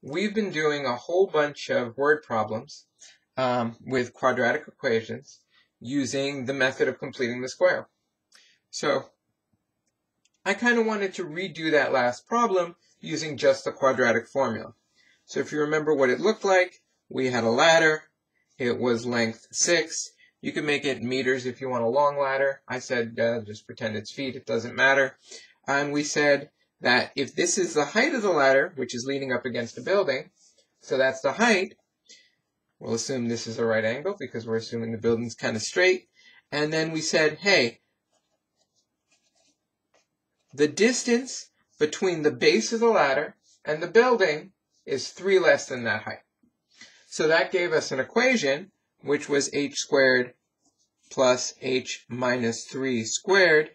we've been doing a whole bunch of word problems with quadratic equations using the method of completing the square. So I kind of wanted to redo that last problem using just the quadratic formula. So if you remember what it looked like, we had a ladder. It was length 6. You can make it meters if you want a long ladder. I said just pretend it's feet. It doesn't matter. And we said that if this is the height of the ladder, which is leaning up against a building, so that's the height, we'll assume this is a right angle because we're assuming the building's kind of straight. And then we said, hey, the distance between the base of the ladder and the building is 3 less than that height. So that gave us an equation, which was h squared plus h minus 3 squared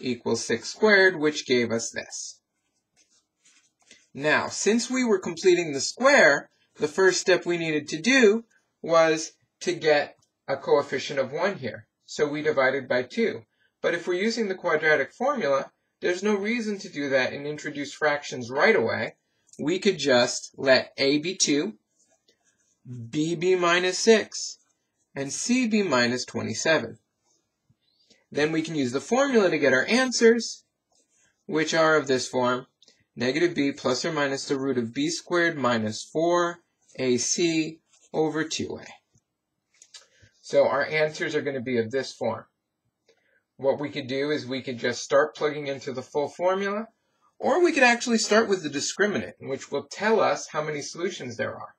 equals 6 squared, which gave us this. Now, since we were completing the square, the first step we needed to do was to get a coefficient of 1 here. So we divided by 2. But if we're using the quadratic formula, there's no reason to do that and introduce fractions right away. We could just let a be 2, b be minus 6, and c be minus 27. Then we can use the formula to get our answers, which are of this form: negative b plus or minus the root of b squared minus 4ac over 2a. So our answers are going to be of this form. What we could do is we could just start plugging into the full formula, or we could actually start with the discriminant, which will tell us how many solutions there are,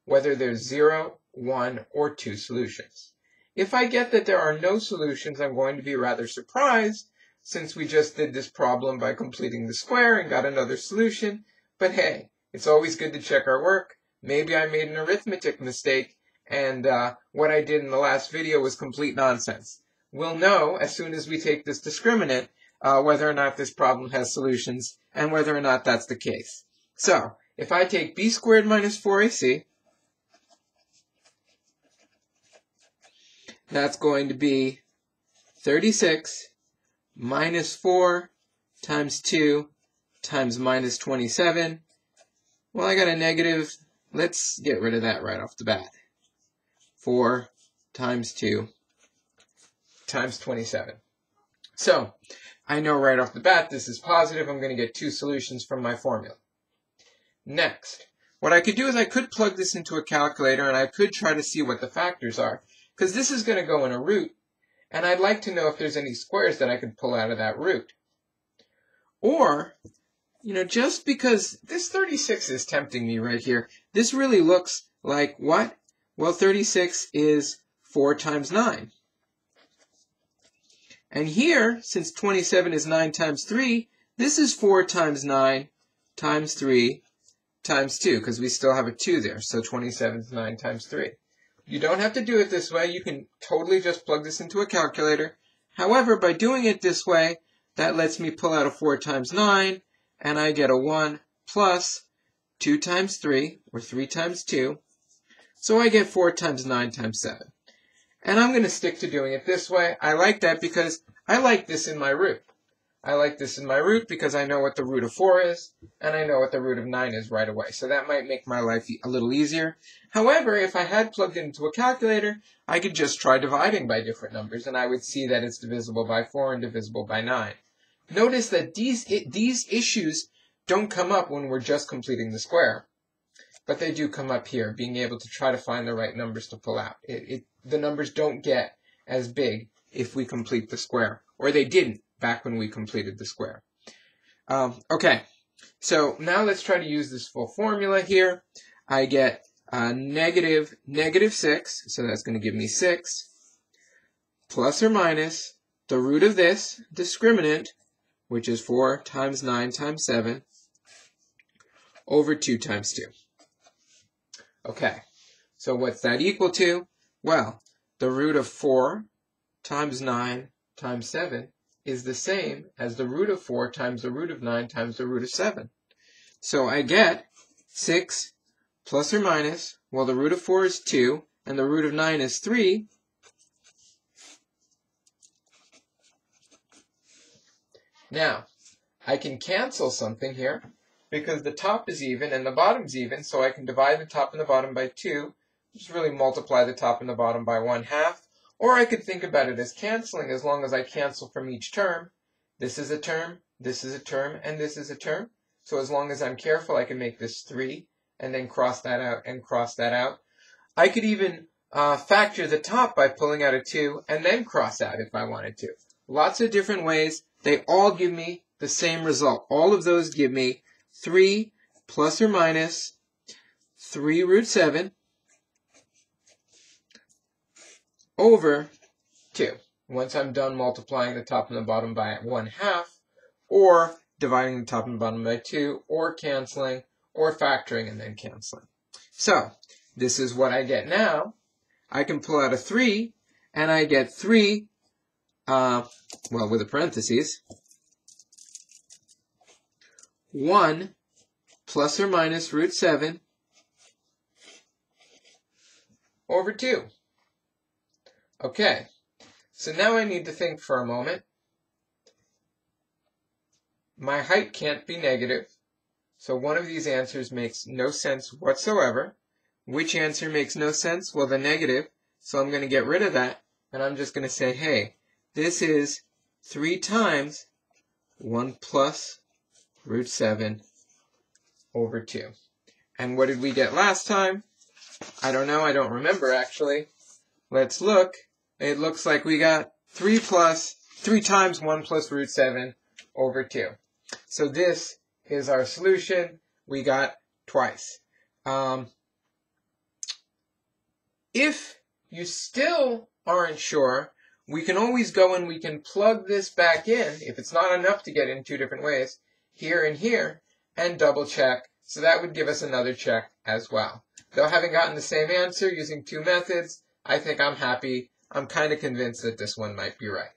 whether there's 0, 1, or 2 solutions. If I get that there are no solutions, I'm going to be rather surprised, since we just did this problem by completing the square and got another solution. But hey, it's always good to check our work. Maybe I made an arithmetic mistake, and what I did in the last video was complete nonsense. We'll know as soon as we take this discriminant whether or not this problem has solutions and whether or not that's the case. So, if I take b squared minus 4ac, that's going to be 36 minus 4 times 2 times minus 27. Well, I got a negative. Let's get rid of that right off the bat. 4 times 2 times 27. So, I know right off the bat this is positive. I'm going to get 2 solutions from my formula. Next, what I could do is I could plug this into a calculator and I could try to see what the factors are, because this is going to go in a root, and I'd like to know if there's any squares that I could pull out of that root. Or, just because this 36 is tempting me right here, this really looks like what? Well, 36 is 4 times 9. And here, since 27 is 9 times 3, this is 4 times 9 times 3 times 2, because we still have a 2 there, so 27 is 9 times 3. You don't have to do it this way. You can totally just plug this into a calculator. However, by doing it this way, that lets me pull out a 4 times 9, and I get a 1 plus 2 times 3, or 3 times 2. So I get 4 times 9 times 7. And I'm going to stick to doing it this way. I like that because I like this in my root. I like this in my root because I know what the root of 4 is, and I know what the root of 9 is right away. So that might make my life a little easier. However, if I had plugged it into a calculator, I could just try dividing by different numbers, and I would see that it's divisible by 4 and divisible by 9. Notice that these issues don't come up when we're just completing the square, but they do come up here, being able to try to find the right numbers to pull out. The numbers don't get as big if we complete the square, or they didn't back when we completed the square. Okay, so now let's try to use this full formula here. I get negative 6, so that's going to give me 6, plus or minus the root of this discriminant, which is 4 times 9 times 7, over 2 times 2. Okay, so what's that equal to? Well, the root of 4 times 9 times 7 is the same as the root of 4 times the root of 9 times the root of 7. So I get 6 plus or minus, well, the root of 4 is 2, and the root of 9 is 3. Now, I can cancel something here. because the top is even and the bottom's even, so I can divide the top and the bottom by 2, just really multiply the top and the bottom by 1/2. Or I could think about it as canceling as long as I cancel from each term. This is a term, this is a term, and this is a term. So as long as I'm careful, I can make this 3, and then cross that out and cross that out. I could even factor the top by pulling out a 2 and then cross out if I wanted to. Lots of different ways. They all give me the same result. All of those give me 3 plus or minus 3 root 7 over 2. Once I'm done multiplying the top and the bottom by 1/2, or dividing the top and the bottom by 2, or canceling, or factoring and then canceling. So, this is what I get now. I can pull out a 3, and I get 3, well, with a parentheses, 1 plus or minus root 7 over 2. Okay, so now I need to think for a moment. My height can't be negative, so one of these answers makes no sense whatsoever. Which answer makes no sense? Well, the negative, so I'm going to get rid of that, and I'm just going to say, hey, this is 3 times 1 plus root 7 over 2. And what did we get last time? I don't know, I don't remember actually. Let's look. It looks like we got 3 times 1 plus root 7 over 2. So this is our solution. We got twice. If you still aren't sure, we can always go and we can plug this back in, if it's not enough to get in 2 different ways, here and here, and double check. So that would give us another check as well. Though having gotten the same answer using 2 methods, I think I'm happy. I'm kind of convinced that this one might be right.